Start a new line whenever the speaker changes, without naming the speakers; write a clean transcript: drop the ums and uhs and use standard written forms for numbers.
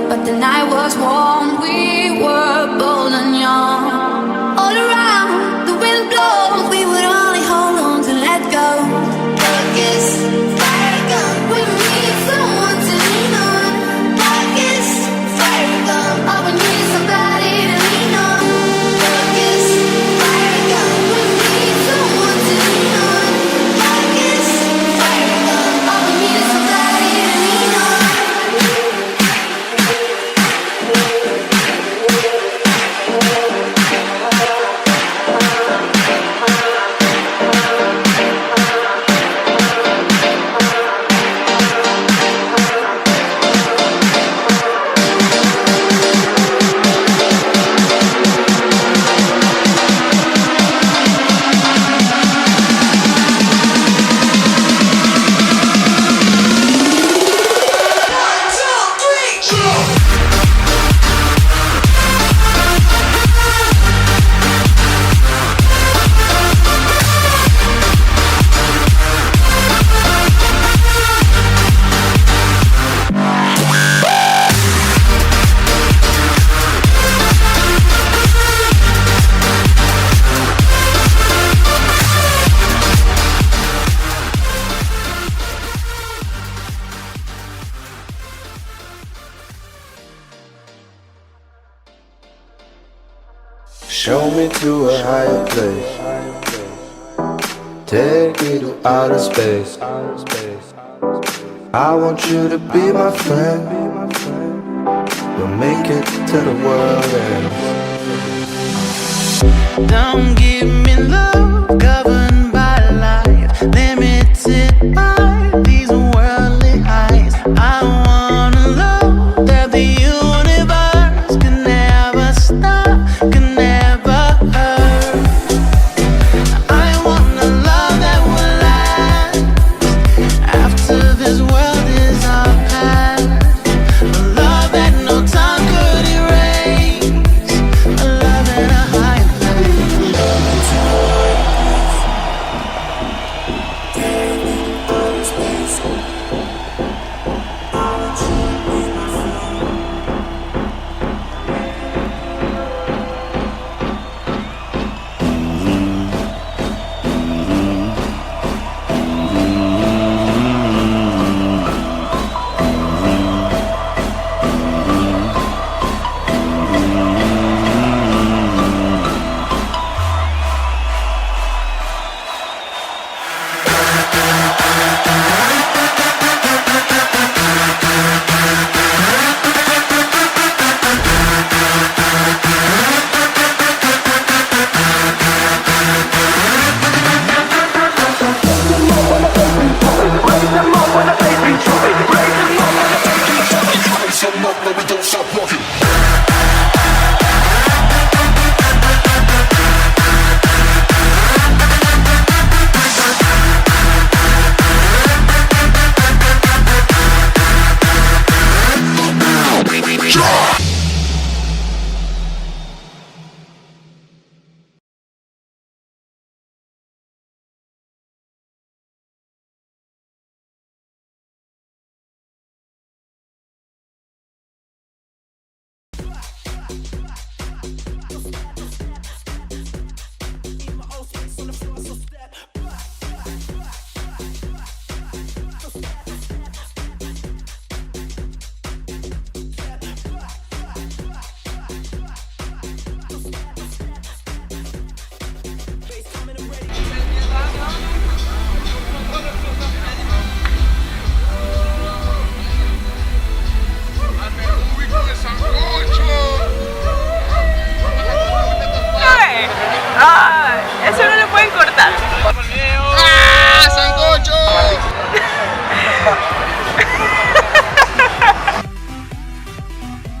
but the night was warm. We were bold and young. All around, the wind blows. We would only hold on to let go. Darkest fire gun. We need someone to lean on. Darkest fire gun. All we need is somebody to lean on. Darkest fire gun. We need someone to lean on. Darkest fire gun. All we need is somebody to lean on.
Show me to a higher place. Take me to outer space. I want you to be my friend. We'll make it to the world end.
Don't give me love governed by life, limited by these worldly highs. I wanna love that the universe can never stop, can never hurt. I want a love that will last after this world is our past. A love that no time could erase. A love in a high place.
Ah!